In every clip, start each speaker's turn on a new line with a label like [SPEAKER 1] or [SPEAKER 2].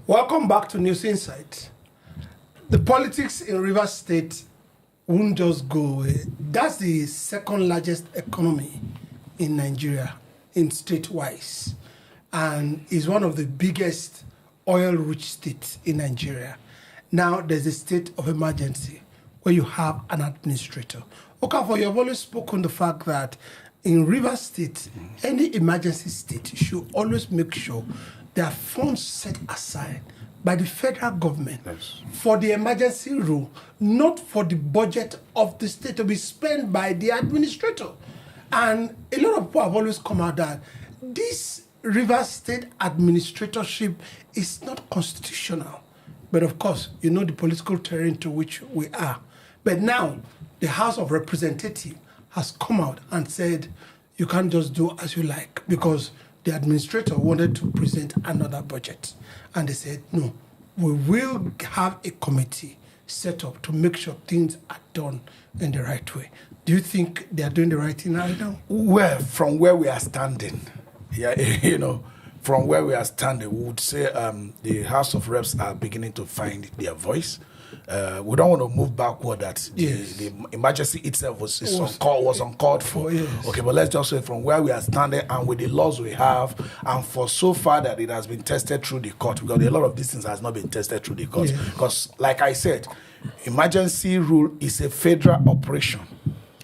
[SPEAKER 1] Welcome back to News Insight. The politics in Rivers State won't just go away. That's the second largest economy in Nigeria, in state-wise, and is one of the biggest oil-rich states in Nigeria. Now there's a state of emergency where you have an administrator. Okafor, you have always spoken the fact that in Rivers State, any emergency state should always make sure there are funds set aside by the federal government for the emergency rule, not for the budget of the state to be spent by the administrator. And a lot of people have always come out that this Rivers State administratorship is not constitutional. But of course, you know the political terrain to which we are. But now, the House of Representatives has come out and said, you can't just do as you like, because the administrator wanted to present another budget. And they said, no, we will have a committee set up to make sure things are done in the right way. Do you think they are doing the right thing right now?
[SPEAKER 2] Well, from where we are standing, from where we are standing, we would say the House of Reps are beginning to find their voice. We don't want to move backward that the emergency itself was uncalled for.
[SPEAKER 1] Yes.
[SPEAKER 2] Okay, but let's just say from where we are standing and with the laws we have, and for so far that it has been tested through the court, because a lot of these things has not been tested through the court. Because, like I said, emergency rule is a federal operation.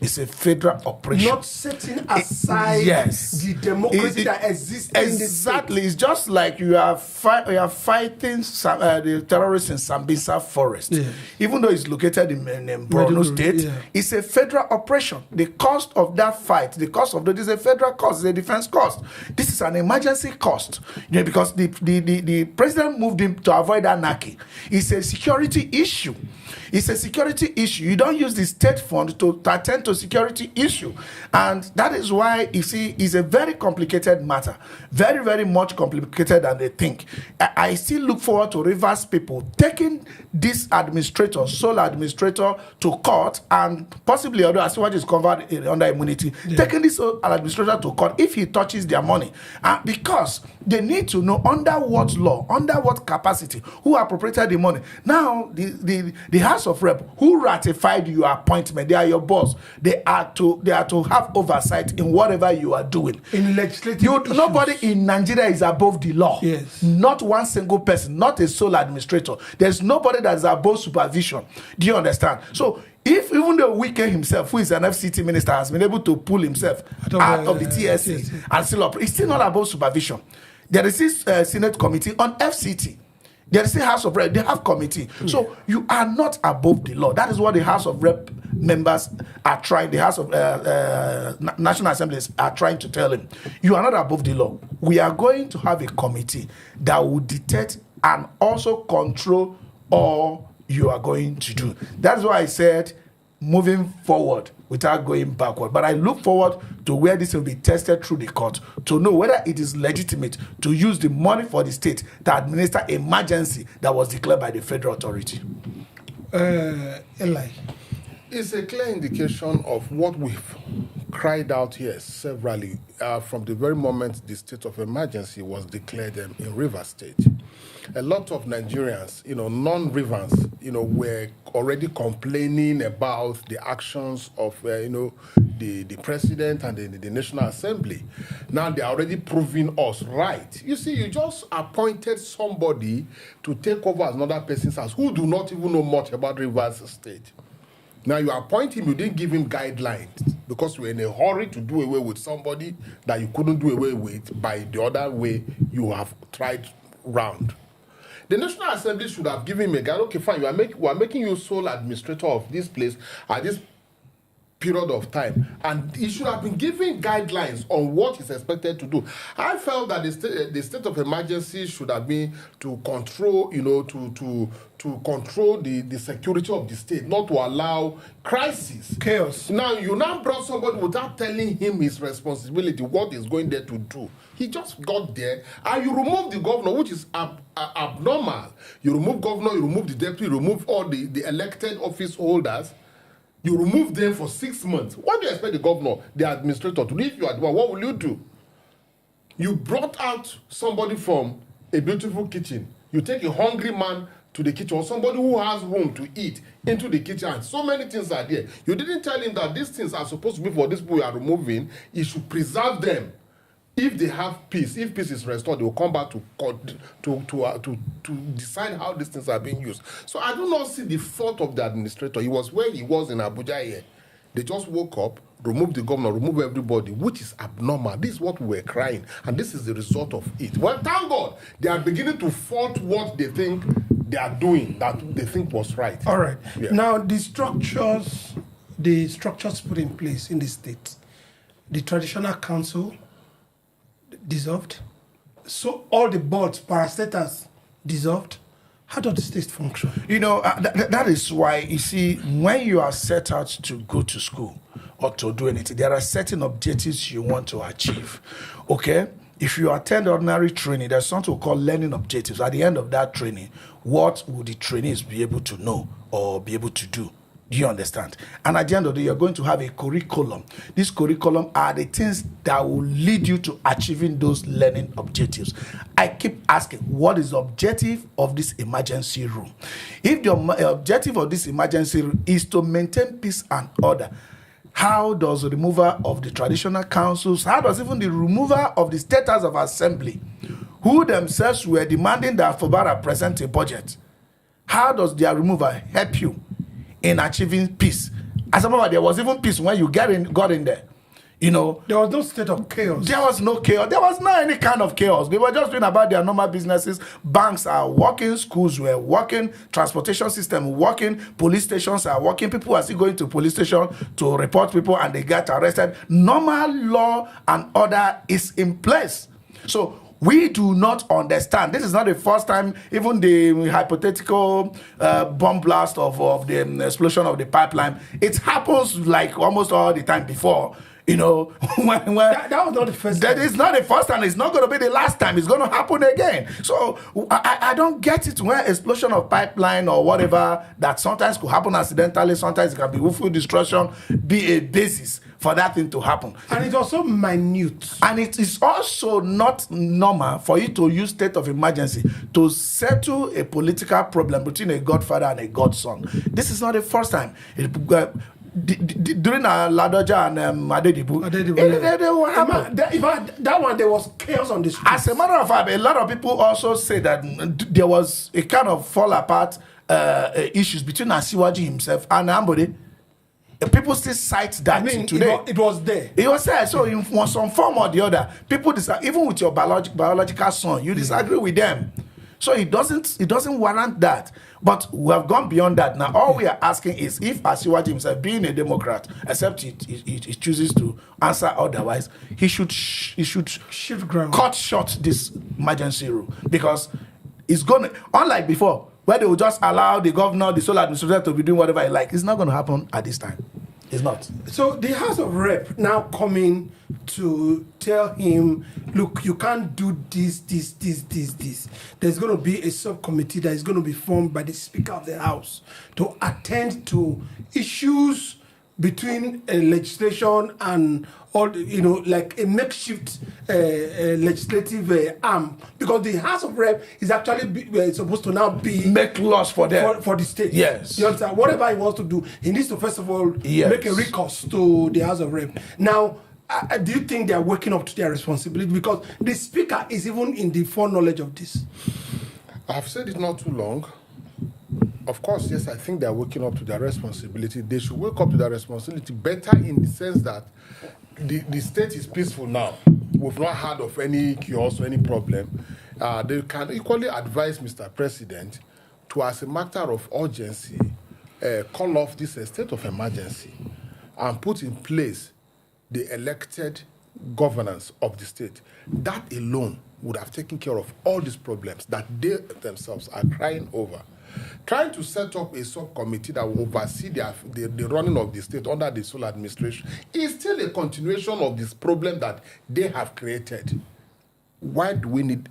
[SPEAKER 2] It's a federal operation.
[SPEAKER 1] Not setting aside the democracy that exists in the state.
[SPEAKER 2] Exactly. It's just like you are fighting the terrorists in Sambisa Forest. Yeah. Even though it's located in Borno State, it's a federal operation. The cost of that fight, this is a federal cost, it's a defense cost. This is an emergency cost. Because the president moved him to avoid anarchy. It's a security issue. It's a security issue. You don't use the state fund to attend to security issue. And that is why, you see, it's a very complicated matter. Very, very much complicated than they think. I still look forward to Rivers people taking this sole administrator to court, and possibly, although as what is covered under immunity, taking this administrator to court if he touches their money. Because they need to know under what law, under what capacity, who appropriated the money. Now, the House of Rep, who ratified your appointment, they are your boss. They are to have oversight in whatever you are doing.
[SPEAKER 1] In legislative issues.
[SPEAKER 2] Nobody in Nigeria is above the law.
[SPEAKER 1] Yes.
[SPEAKER 2] Not one single person, not a sole administrator. There's nobody that is above supervision. Do you understand? So if even the Wike himself, who is an FCT minister, has been able to pull himself out of the TSA and still operate, he's still not above supervision. There is this Senate committee on FCT. There is a House of Rep, they have committee. So you are not above the law. That is what the House of Rep members are trying, the House of National Assemblies are trying to tell him. You are not above the law. We are going to have a committee that will detect and also control all you are going to do. That's why I said moving forward without going backward. But I look forward to where this will be tested through the court to know whether it is legitimate to use the money for the state to administer emergency that was declared by the federal authority.
[SPEAKER 1] Eli.
[SPEAKER 3] It's a clear indication of what we've cried out here severally from the very moment the state of emergency was declared in Rivers State. A lot of Nigerians, non-Rivers, were already complaining about the actions of, the president and the National Assembly. Now they are already proving us right. You see, you just appointed somebody to take over another person's house who do not even know much about Rivers State. Now you appoint him, you didn't give him guidelines because you were in a hurry to do away with somebody that you couldn't do away with by the other way you have tried round. The National Assembly should have given him a guide. Okay, fine, we are making you sole administrator of this place at this period of time, and he should have been given guidelines on what he's expected to do. I felt that the state of emergency should have been to control, to control the security of the state, not to allow crisis,
[SPEAKER 1] chaos.
[SPEAKER 3] Now you brought somebody without telling him his responsibility, what he's going there to do. He just got there, and you remove the governor, which is abnormal. You remove governor, you remove the deputy, you remove all the elected office holders. You remove them for 6 months. What do you expect the governor, the administrator, to do? If you are the one, what will you do? You brought out somebody from a beautiful kitchen You take a hungry man to the kitchen, or somebody who has room to eat into the kitchen. So many things are there. You didn't tell him that these things are supposed to be for these people you are removing. You should preserve them. If they have peace, if peace is restored, they will come back to decide how these things are being used. So I do not see the fault of the administrator. He was where he was in Abuja here. They just woke up, removed the governor, removed everybody, which is abnormal. This is what we were crying, and this is the result of it. Well, thank God, they are beginning to fault what they think they are doing, that they think was right.
[SPEAKER 1] All right.
[SPEAKER 3] Yeah.
[SPEAKER 1] Now, the structures put in place in the state, the traditional council dissolved, so all the boards, parastatals dissolved. How does the state function?
[SPEAKER 2] That is why, you see, when you are set out to go to school or to do anything, there are certain objectives you want to achieve. Okay? If you attend ordinary training, there's something called learning objectives. At the end of that training, what will the trainees be able to know or be able to do? Do you understand? And at the end of the day, you're going to have a curriculum. This curriculum are the things that will lead you to achieving those learning objectives. I keep asking, what is the objective of this emergency room? If the objective of this emergency room is to maintain peace and order, how does the removal of the traditional councils, how does even the removal of the State House of Assembly, who themselves were demanding that Fubara present a budget, how does their removal help you in achieving peace? As a matter, there was even peace when you got in there. There
[SPEAKER 1] was no state of chaos.
[SPEAKER 2] There was no chaos. There was not any kind of chaos. They were just doing about their normal businesses. Banks are working, schools were working, transportation system working, police stations are working. People are still going to police station to report people and they get arrested. Normal law and order is in place. So we do not understand. This is not the first time, even the hypothetical bomb blast of the explosion of the pipeline. It happens like almost all the time before. When
[SPEAKER 1] that was not the first time.
[SPEAKER 2] That is not the first time. It's not going to be the last time. It's going to happen again. So I don't get it when explosion of pipeline or whatever that sometimes could happen accidentally, sometimes it can be willful destruction, be a basis for that thing to happen.
[SPEAKER 1] And it's also minute.
[SPEAKER 2] And it is also not normal for you to use state of emergency to settle a political problem between a godfather and a godson. This is not the first time. During Ladoja and Adedibu,
[SPEAKER 1] that one, there was chaos on the street.
[SPEAKER 2] As a matter of fact, a lot of people also say that there was a kind of fall apart issues between Asiwaju himself and Ambode. People still cite that today.
[SPEAKER 1] It was there.
[SPEAKER 2] It was there. So in some form or the other, people disagree. Even with your biological son, you disagree with them. So it doesn't warrant that. But we have gone beyond that. Now, all we are asking is if Asiwaju himself, being a Democrat, except he chooses to answer otherwise, he should
[SPEAKER 1] shift ground,
[SPEAKER 2] cut short this emergency rule, because it's going to, unlike before, where they will just allow the governor, the sole administrator to be doing whatever he like. It's not going to happen at this time. It's not.
[SPEAKER 1] So the House of Rep now coming to tell him, look, you can't do this. There's going to be a subcommittee that is going to be formed by the Speaker of the House to attend to issues between legislation and all, like a makeshift legislative arm, because the House of Rep is actually supposed to now
[SPEAKER 2] make laws for them,
[SPEAKER 1] for the state.
[SPEAKER 2] Yes,
[SPEAKER 1] you understand? Whatever he wants to do, he needs to first of all make a recourse to the House of Rep. Now, do you think they are waking up to their responsibility? Because the Speaker is even in the foreknowledge of this.
[SPEAKER 3] I've said it not too long. Of course, yes, I think they are waking up to their responsibility. They should wake up to their responsibility better in the sense that the state is peaceful now. We've not heard of any chaos or any problem. They can equally advise Mr. President to, as a matter of urgency, call off this state of emergency and put in place the elected governance of the state. That alone would have taken care of all these problems that they themselves are crying over. Trying to set up a subcommittee that will oversee the running of the state under the sole administration is still a continuation of this problem that they have created. Why do we need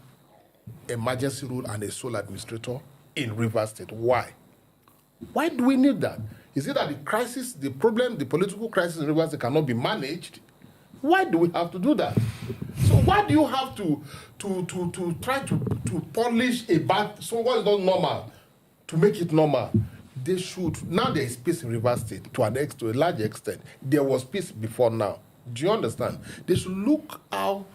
[SPEAKER 3] emergency rule and a sole administrator in Rivers State? Why? Why do we need that? Is it that the crisis, the problem, the political crisis in Rivers State cannot be managed? Why do we have to do that? So why do you have to try to polish a bad, so what is not normal, to make it normal? They should, now there is peace in Rivers State to a large extent. There was peace before now. Do you understand? They should look how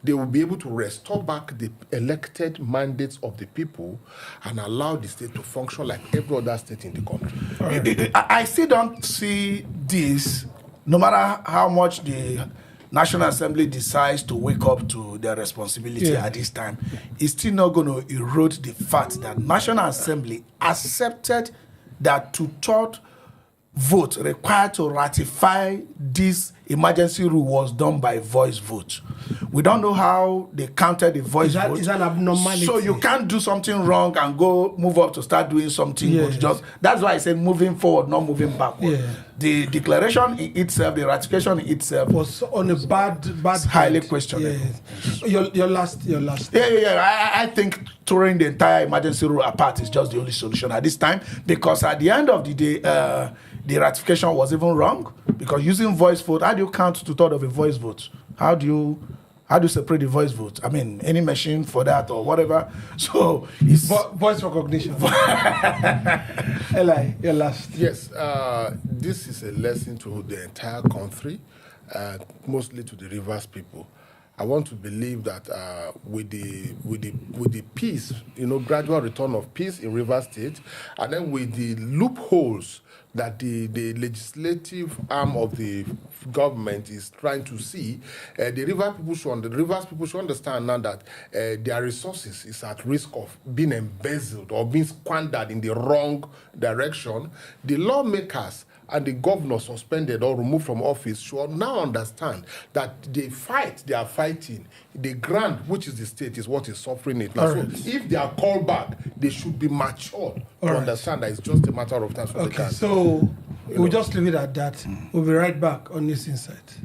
[SPEAKER 3] they will be able to restore back the elected mandates of the people and allow the state to function like every other state in the country.
[SPEAKER 2] Right. I still don't see this, no matter how much the National Assembly decides to wake up to their responsibility at this time, it's still not going to erode the fact that National Assembly accepted that two-thirds vote required to ratify this emergency rule was done by voice vote. We don't know how they counted the voice vote.
[SPEAKER 1] Is that abnormality?
[SPEAKER 2] So you can't do something wrong and move up to start doing something good. That's why I said moving forward, not moving backward.
[SPEAKER 1] Yeah.
[SPEAKER 2] The declaration in itself, the ratification in itself
[SPEAKER 1] was on a bad
[SPEAKER 2] highly questionable.
[SPEAKER 1] Your last.
[SPEAKER 2] I think throwing the entire emergency rule apart is just the only solution at this time, because at the end of the day, the ratification was even wrong, because using voice vote, how do you count two-thirds of a voice vote? How do you separate the voice vote? I mean, any machine for that or whatever. So it's
[SPEAKER 1] voice recognition. Eli, your last.
[SPEAKER 3] Yes, this is a lesson to the entire country, mostly to the Rivers people. I want to believe that with the peace, gradual return of peace in Rivers State, and then with the loopholes that the legislative arm of the government is trying to see, the Rivers people should understand now that their resources is at risk of being embezzled or being squandered in the wrong direction. The lawmakers and the governor suspended or removed from office should now understand that the fight they are fighting, the grant, which is the state, is what is suffering it now.
[SPEAKER 1] Right.
[SPEAKER 3] So if they are called back, they should be matured to understand that it's just a matter of time.
[SPEAKER 1] So we'll just leave it at that. We'll be right back on News Insight.